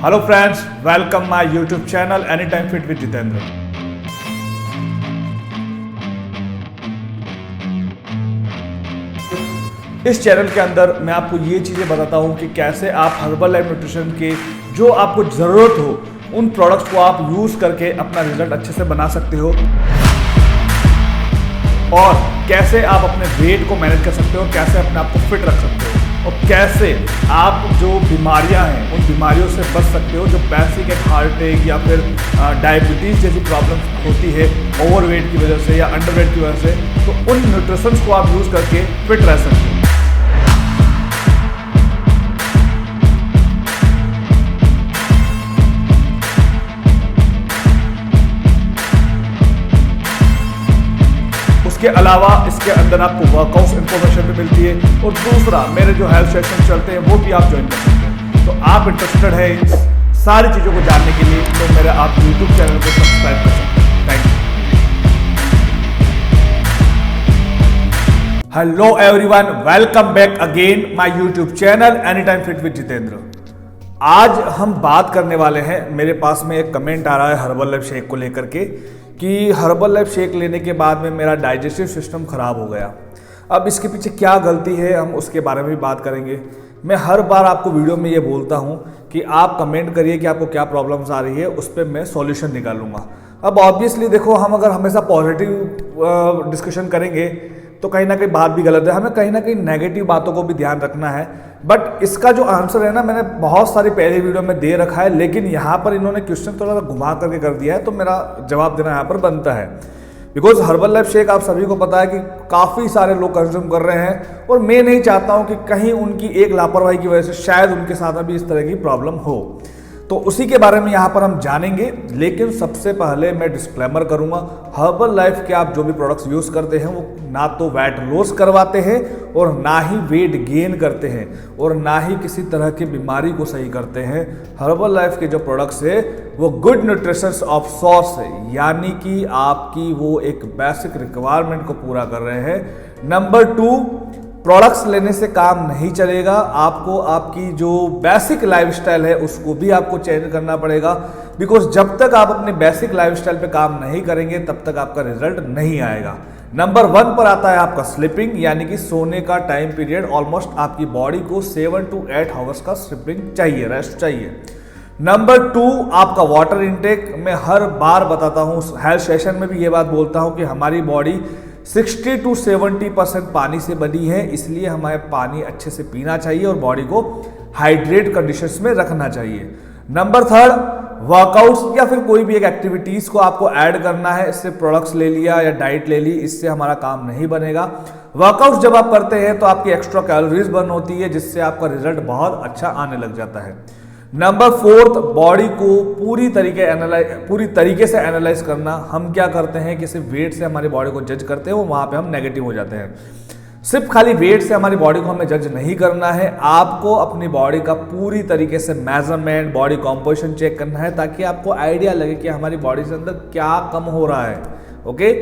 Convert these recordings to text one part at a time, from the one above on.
Hello friends, welcome my YouTube channel any time fit with Jitendra. इस channel के अंदर मैं आपको ये चीज़ें बताता हूँ कि कैसे आप हर्बल लाइफ न्यूट्रिशन के जो आपको ज़रूरत हो उन प्रोडक्ट्स को आप यूज़ करके अपना रिजल्ट अच्छे से बना सकते हो और कैसे आप अपने वेट को मैनेज कर सकते हो, कैसे अपने आप को फिट रख सकते हो और कैसे आप जो बीमारियां हैं उन बीमारियों से बच सकते हो जो बेसिक एक हार्ट अटैक या फिर डायबिटीज़ जैसी प्रॉब्लम होती है ओवरवेट की वजह से या अंडरवेट की वजह से। तो उन न्यूट्रिशंस को आप यूज़ करके फिट रह सकते हो। इसके अलावा इसके अंदर आपको वर्कआउट इन्फॉर्मेशन भी मिलती है और दूसरा मेरे जो हेल्थ सेशन चलते हैं वो भी आप ज्वाइन कर सकते हैं। तो आप इंटरेस्टेड है इन सारी चीज़ों को जानने के लिए तो मेरे आप यूट्यूब चैनल को सब्सक्राइब कर सकते हैं। Thank you. Hello everyone, welcome back again my YouTube channel any time fit with Jitendra. आज हम बात करने वाले हैं, मेरे पास में एक कमेंट आ रहा है हर्बल लाइफ शेक को लेकर के कि हर्बल लाइफ शेक लेने के बाद में मेरा डाइजेस्टिव सिस्टम खराब हो गया। अब इसके पीछे क्या गलती है हम उसके बारे में भी बात करेंगे। मैं हर बार आपको वीडियो में ये बोलता हूँ कि आप कमेंट करिए कि आपको क्या प्रॉब्लम्स आ रही है, उस पर मैं सॉल्यूशन निकालूंगा। अब ऑब्वियसली देखो, हम अगर हमेशा पॉजिटिव डिस्कशन करेंगे तो कहीं ना कहीं बात भी गलत है, हमें कहीं ना कहीं नेगेटिव बातों को भी ध्यान रखना है। बट इसका जो आंसर है ना, मैंने बहुत सारी पहले वीडियो में दे रखा है, लेकिन यहाँ पर इन्होंने क्वेश्चन थोड़ा सा घुमा करके कर दिया है तो मेरा जवाब देना यहाँ पर बनता है। बिकॉज हर्बल लाइफ शेक आप सभी को पता है कि काफ़ी सारे लोग कंज्यूम कर रहे हैं और मैं नहीं चाहता हूँ कि कहीं उनकी एक लापरवाही की वजह से शायद उनके साथ भी इस तरह की प्रॉब्लम हो। तो उसी के बारे में यहाँ पर हम जानेंगे। लेकिन सबसे पहले मैं डिस्क्लेमर करूंगा, हर्बल लाइफ के आप जो भी प्रोडक्ट्स यूज़ करते हैं वो ना तो वेट लॉस करवाते हैं और ना ही वेट गेन करते हैं और ना ही किसी तरह की बीमारी को सही करते हैं। हर्बल लाइफ के जो प्रोडक्ट्स है वो गुड न्यूट्रिशंस ऑफ सोर्स है, यानी कि आपकी वो एक बेसिक रिक्वायरमेंट को पूरा कर रहे हैं। नंबर 2, प्रोडक्ट्स लेने से काम नहीं चलेगा, आपको आपकी जो बेसिक लाइफस्टाइल है उसको भी आपको चेंज करना पड़ेगा। बिकॉज जब तक आप अपने बेसिक लाइफस्टाइल पे काम नहीं करेंगे तब तक आपका रिजल्ट नहीं आएगा। नंबर 1 पर आता है आपका स्लीपिंग, यानी कि सोने का टाइम पीरियड। ऑलमोस्ट आपकी बॉडी को 7 to 8 आवर्स का स्लीपिंग चाहिए, रेस्ट चाहिए। नंबर 2 आपका वाटर इनटेक। मैं हर बार बताता हूँ, हेल्थ सेशन में भी ये बात बोलता हूँ कि हमारी बॉडी 60 to 70% पानी से बनी है, इसलिए हमें पानी अच्छे से पीना चाहिए और बॉडी को हाइड्रेट कंडीशंस में रखना चाहिए। नंबर 3 वर्कआउट्स या फिर कोई भी एक एक्टिविटीज़ को आपको ऐड करना है। इससे प्रोडक्ट्स ले लिया या डाइट ले ली, इससे हमारा काम नहीं बनेगा। वर्कआउट्स जब आप करते हैं तो आपकी एक्स्ट्रा कैलोरीज बर्न होती है, जिससे आपका रिजल्ट बहुत अच्छा आने लग जाता है। नंबर 4 बॉडी को पूरी तरीके से एनालाइज करना। हम क्या करते हैं कि सिर्फ वेट से हमारी बॉडी को जज करते हैं, वो वहाँ पे हम नेगेटिव हो जाते हैं। सिर्फ खाली वेट से हमारी बॉडी को हमें जज नहीं करना है, आपको अपनी बॉडी का पूरी तरीके से मेजरमेंट, बॉडी कॉम्पोजिशन चेक करना है ताकि आपको आइडिया लगे कि हमारी बॉडी से अंदर क्या कम हो रहा है। ओके।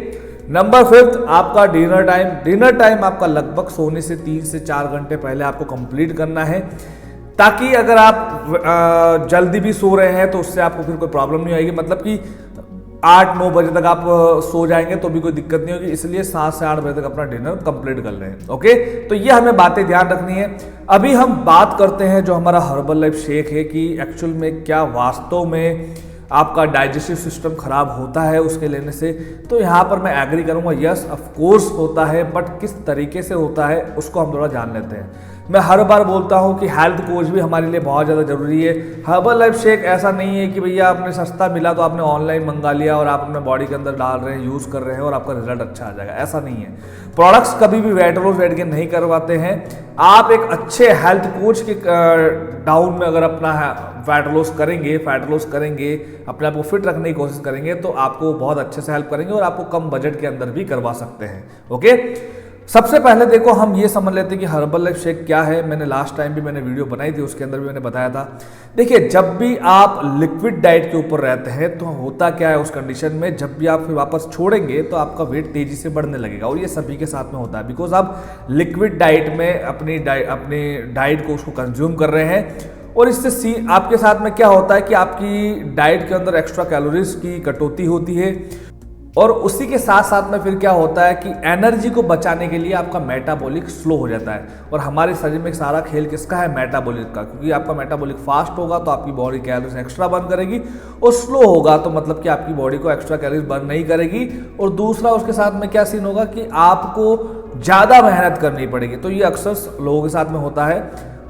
नंबर 5 आपका डिनर टाइम। डिनर टाइम आपका लगभग सोने से 3 से 4 घंटे पहले आपको कंप्लीट करना है, ताकि अगर आप जल्दी भी सो रहे हैं तो उससे आपको फिर कोई प्रॉब्लम नहीं आएगी। मतलब कि 8-9 बजे तक आप सो जाएंगे तो भी कोई दिक्कत नहीं होगी, इसलिए 7 से 8 बजे तक अपना डिनर कंप्लीट कर लें। ओके, तो ये हमें बातें ध्यान रखनी है। अभी हम बात करते हैं जो हमारा हर्बल लाइफ शेक है कि एक्चुअल में क्या वास्तव में आपका डाइजेस्टिव सिस्टम खराब होता है उसके लेने से। तो यहाँ पर मैं एग्री करूँगा, यस ऑफ कोर्स होता है, बट किस तरीके से होता है उसको हम थोड़ा जान लेते हैं। मैं हर बार बोलता हूँ कि हेल्थ कोच भी हमारे लिए बहुत ज़्यादा ज़रूरी है। हर्बल लाइफ शेक ऐसा नहीं है कि भैया आपने सस्ता मिला तो आपने ऑनलाइन मंगा लिया और आप अपने बॉडी के अंदर डाल रहे हैं, यूज़ कर रहे हैं और आपका रिजल्ट अच्छा आ जाएगा, ऐसा नहीं है। प्रोडक्ट्स कभी भी वेट लॉस वेट गेन नहीं करवाते हैं। आप एक अच्छे हेल्थ कोच के डाउन में अगर अपना वेट लॉस करेंगे, फैट लॉस करेंगे, अपने आप को फिट रखने की कोशिश करेंगे तो आपको बहुत अच्छे से हेल्प करेंगे और आपको कम बजट के अंदर भी करवा सकते हैं। ओके, सबसे पहले देखो हम ये समझ लेते हैं कि हर्बल लाइफ शेक क्या है। मैंने लास्ट टाइम भी मैंने वीडियो बनाई थी, उसके अंदर भी मैंने बताया था। देखिए, जब भी आप लिक्विड डाइट के ऊपर रहते हैं तो होता क्या है उस कंडीशन में, जब भी आप फिर वापस छोड़ेंगे तो आपका वेट तेजी से बढ़ने लगेगा और ये सभी के साथ में होता है। बिकॉज आप लिक्विड डाइट में अपनी डाइट को उसको कंज्यूम कर रहे हैं और इससे आपके साथ में क्या होता है कि आपकी डाइट के अंदर एक्स्ट्रा कैलोरीज की कटौती होती है, और उसी के साथ साथ में फिर क्या होता है कि एनर्जी को बचाने के लिए आपका मेटाबॉलिक स्लो हो जाता है। और हमारे शरीर में सारा खेल किसका है? मेटाबॉलिक का। क्योंकि आपका मेटाबॉलिक फास्ट होगा तो आपकी बॉडी कैलोरीज एक्स्ट्रा बर्न करेगी, और स्लो होगा तो मतलब कि आपकी बॉडी को एक्स्ट्रा कैलोरीज बर्न नहीं करेगी। और दूसरा उसके साथ में क्या सीन होगा कि आपको ज़्यादा मेहनत करनी पड़ेगी। तो ये अक्सर लोगों के साथ में होता है।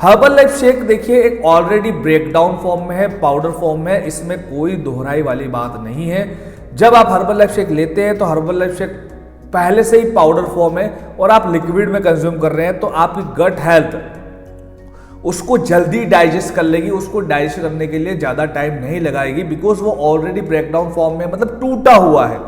हर्बल लाइफ शेक देखिए एक ऑलरेडी ब्रेकडाउन फॉर्म में है, पाउडर फॉर्म में है, इसमें कोई दोहराई वाली बात नहीं है। जब आप हर्बल लाइफ शेक लेते हैं तो हर्बल लाइफ शेक पहले से ही पाउडर फॉर्म है और आप लिक्विड में कंज्यूम कर रहे हैं, तो आपकी गट हेल्थ उसको जल्दी डाइजेस्ट कर लेगी, उसको डाइजेस्ट करने के लिए ज़्यादा टाइम नहीं लगाएगी, बिकॉज वो ऑलरेडी ब्रेकडाउन फॉर्म में मतलब टूटा हुआ है।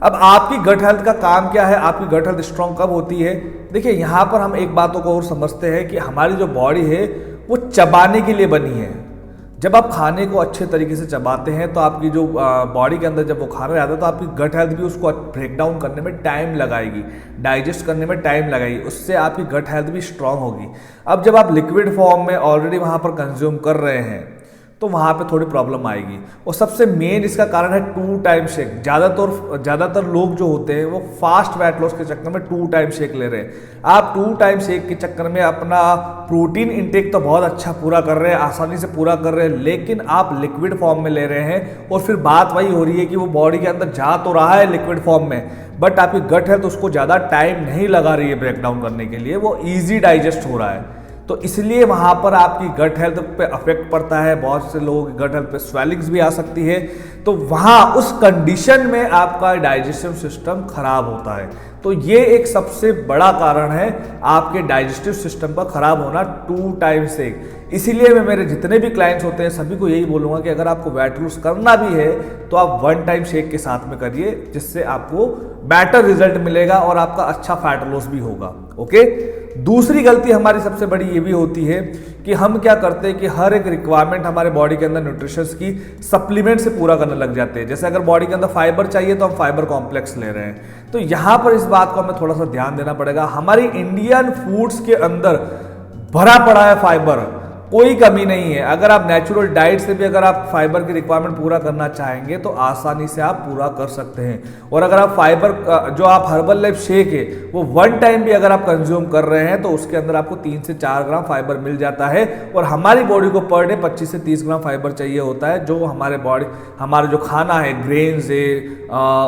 अब आपकी गट हेल्थ का काम क्या है? आपकी गट हेल्थ स्ट्रांग कब होती है? देखिए यहाँ पर हम एक बातों को और समझते हैं कि हमारी जो बॉडी है वो चबाने के लिए बनी है। जब आप खाने को अच्छे तरीके से चबाते हैं तो आपकी जो बॉडी के अंदर जब वो खाना जाता है तो आपकी गट हेल्थ भी उसको ब्रेक डाउन करने में टाइम लगाएगी, डाइजेस्ट करने में टाइम लगाएगी, उससे आपकी गट हेल्थ भी स्ट्रांग होगी। अब जब आप लिक्विड फॉर्म में ऑलरेडी वहाँ पर कंज्यूम कर रहे हैं तो वहाँ पे थोड़ी प्रॉब्लम आएगी। और सबसे मेन इसका कारण है 2 टाइम शेक। ज़्यादातर लोग जो होते हैं वो फास्ट वेट लॉस के चक्कर में 2 टाइम शेक ले रहे हैं। आप 2 टाइम शेक के चक्कर में अपना प्रोटीन इंटेक तो बहुत अच्छा पूरा कर रहे हैं, आसानी से पूरा कर रहे हैं, लेकिन आप लिक्विड फॉर्म में ले रहे हैं और फिर बात वही हो रही है कि वो बॉडी के अंदर जा तो रहा है लिक्विड फॉर्म में, बट आपकी गट हेल्थ उसको ज़्यादा टाइम नहीं लगा रही है ब्रेक डाउन करने के लिए, वो ईजी डाइजेस्ट हो रहा है। तो इसलिए वहाँ पर आपकी गट हेल्थ पे अफेक्ट पड़ता है। बहुत से लोगों की गट हेल्थ पे स्वेलिंग्स भी आ सकती है। तो वहाँ उस कंडीशन में आपका डाइजेस्टिव सिस्टम खराब होता है। तो ये एक सबसे बड़ा कारण है आपके डाइजेस्टिव सिस्टम का खराब होना, 2 टाइम शेक। इसीलिए मैं मेरे जितने भी क्लाइंट्स होते हैं सभी को यही बोलूँगा कि अगर आपको वेट लूज करना भी है तो आप 1 टाइम शेक के साथ में करिए, जिससे आपको बेटर रिजल्ट मिलेगा और आपका अच्छा फैट लॉस भी होगा। ओके। दूसरी गलती हमारी सबसे बड़ी ये भी होती है कि हम क्या करते हैं कि हर एक रिक्वायरमेंट हमारे बॉडी के अंदर न्यूट्रिशंस की सप्लीमेंट से पूरा करने लग जाते हैं। जैसे अगर बॉडी के अंदर फाइबर चाहिए तो हम फाइबर कॉम्प्लेक्स ले रहे हैं। तो यहाँ पर इस बात को हमें थोड़ा सा ध्यान देना पड़ेगा। हमारी इंडियन फूड्स के अंदर भरा पड़ा है फाइबर, कोई कमी नहीं है। अगर आप नेचुरल डाइट से भी अगर आप फाइबर की रिक्वायरमेंट पूरा करना चाहेंगे तो आसानी से आप पूरा कर सकते हैं। और अगर आप फाइबर जो आप हर्बल लाइफ शेक है वो 1 टाइम भी अगर आप कंज्यूम कर रहे हैं तो उसके अंदर आपको 3 से 4 ग्राम फाइबर मिल जाता है। और हमारी बॉडी को पर डे 25 से 30 ग्राम फाइबर चाहिए होता है, जो हमारे जो खाना है, ग्रेन्स है,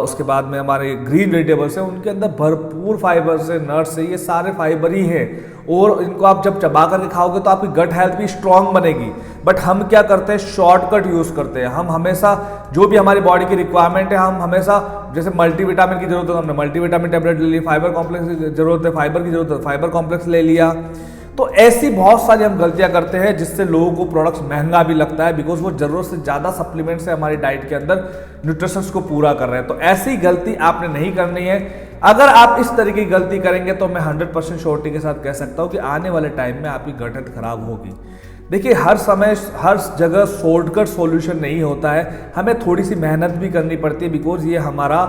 उसके बाद में हमारे ग्रीन वेजिटेबल्स है, उनके अंदर भरपूर फाइबर से, नट्स है, ये सारे फाइबर ही है। और इनको आप जब चबा करके खाओगे तो आपकी गट हेल्थ भी स्ट्रांग बनेगी। बट हम क्या करते हैं? शॉर्टकट यूज करते हैं। हम हमेशा जो भी हमारी बॉडी की रिक्वायरमेंट है, हम हमेशा जैसे मल्टीविटामिन की जरूरत है, हमने मल्टीविटामिन टैबलेट ले ली, फाइबर कॉम्प्लेक्स की जरूरत है, फाइबर की जरूरत है, फाइबर कॉम्प्लेक्स ले लिया। तो ऐसी बहुत सारी हम गलतियां करते हैं जिससे लोगों को प्रोडक्ट्स महंगा भी लगता है, बिकॉज वो जरूरत से ज़्यादा सप्लीमेंट से हमारी डाइट के अंदर न्यूट्रिशंस को पूरा कर रहे हैं। तो ऐसी गलती आपने नहीं करनी है। अगर आप इस तरीके की गलती करेंगे तो मैं 100% श्योरिटी के साथ कह सकता हूं कि आने वाले टाइम में आपकी गट हेल्थ खराब होगी। देखिए, हर समय हर जगह शॉर्टकट सॉल्यूशन नहीं होता है, हमें थोड़ी सी मेहनत भी करनी पड़ती है, बिकॉज ये हमारा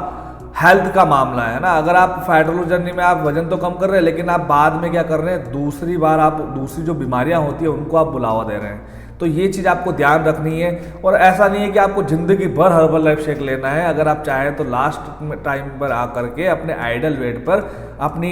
हेल्थ का मामला है ना। अगर आप फैट लॉस जर्नी में आप वजन तो कम कर रहे हैं, लेकिन आप बाद में क्या कर रहे हैं, दूसरी बार आप दूसरी जो बीमारियां होती है उनको आप बुलावा दे रहे हैं। तो ये चीज़ आपको ध्यान रखनी है। और ऐसा नहीं है कि आपको ज़िंदगी भर हर्बल लाइफ शेक लेना है। अगर आप चाहें तो लास्ट टाइम पर आकर के अपने आइडल वेट पर अपनी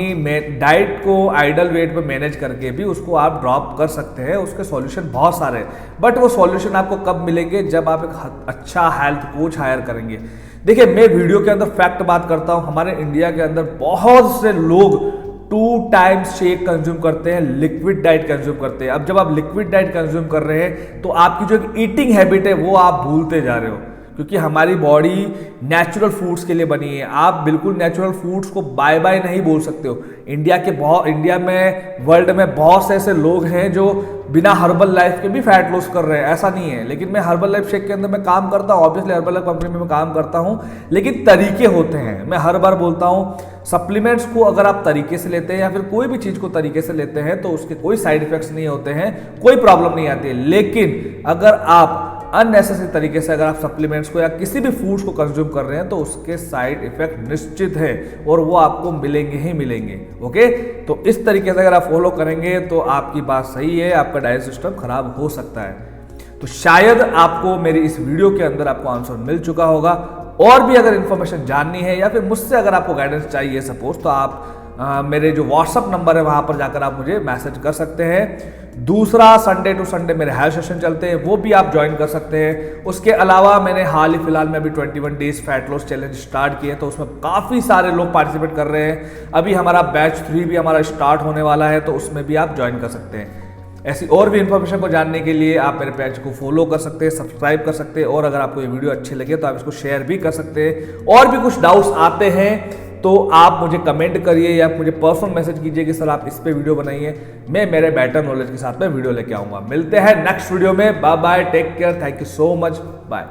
डाइट को आइडल वेट पर मैनेज करके भी उसको आप ड्रॉप कर सकते हैं। उसके सॉल्यूशन बहुत सारे हैं, बट वो सॉल्यूशन आपको कब मिलेंगे? जब आप एक अच्छा हेल्थ कोच हायर करेंगे। देखिए, मैं वीडियो के अंदर फैक्ट बात करता हूँ, हमारे इंडिया के अंदर बहुत से लोग 2 टाइम्स शेक कंज्यूम करते हैं, लिक्विड डाइट कंज्यूम करते हैं। अब जब आप लिक्विड डाइट कंज्यूम कर रहे हैं तो आपकी जो एक ईटिंग हैबिट है वो आप भूलते जा रहे हो, क्योंकि हमारी बॉडी नेचुरल फूड्स के लिए बनी है। आप बिल्कुल नेचुरल फूड्स को बाय बाय नहीं बोल सकते हो। इंडिया में वर्ल्ड में बहुत से ऐसे लोग हैं जो बिना हर्बल लाइफ के भी फैट लॉस कर रहे हैं, ऐसा नहीं है। लेकिन मैं हर्बल लाइफ शेक के अंदर मैं काम करता हूँ, ऑब्वियसली हर्बल लाइफ कंपनी में मैं काम करता हूँ, लेकिन तरीके होते हैं। मैं हर बार बोलता हूँ, सप्लीमेंट्स को अगर आप तरीके से लेते हैं या फिर कोई भी चीज़ को तरीके से लेते हैं तो उसके कोई साइड इफेक्ट्स नहीं होते हैं, कोई प्रॉब्लम नहीं आती है। लेकिन अगर आप अननेसेसरी तरीके से अगर आप सप्लीमेंट्स को या किसी भी फूड्स को कंज्यूम कर रहे हैं तो उसके साइड इफेक्ट निश्चित है और वो आपको मिलेंगे ही मिलेंगे। ओके, तो इस तरीके से अगर आप फॉलो करेंगे तो आपकी बात सही है, आपका डाइजेस्ट सिस्टम खराब हो सकता है। तो शायद आपको मेरी इस वीडियो के अंदर आपको आंसर मिल चुका होगा। और भी अगर इंफॉर्मेशन जाननी है या फिर मुझसे अगर आपको गाइडेंस चाहिए सपोज, तो आप मेरे जो व्हाट्सअप नंबर है वहां पर जाकर आप मुझे मैसेज कर सकते हैं। दूसरा, संडे टू संडे मेरे हेल्थ सेशन चलते हैं, वो भी आप ज्वाइन कर सकते हैं। उसके अलावा मैंने हाल ही फिलहाल में अभी 21 days fat loss challenge start किए, तो उसमें काफ़ी सारे लोग पार्टिसिपेट कर रहे हैं। अभी हमारा बैच 3 भी हमारा स्टार्ट होने वाला है, तो उसमें भी आप ज्वाइन कर सकते हैं। ऐसी और भी इन्फॉर्मेशन को जानने के लिए आप मेरे पेज को फॉलो कर सकते हैं, सब्सक्राइब कर सकते हैं, और अगर आपको ये वीडियो अच्छी लगे तो आप इसको शेयर भी कर सकते हैं। और भी कुछ डाउट्स आते हैं तो आप मुझे कमेंट करिए या मुझे पर्सनल मैसेज कीजिए कि सर आप इस पे वीडियो बनाइए, मैं मेरे बेटर नॉलेज के साथ में वीडियो लेके आऊंगा। मिलते हैं नेक्स्ट वीडियो में, bye bye, take care, thank you so much, bye.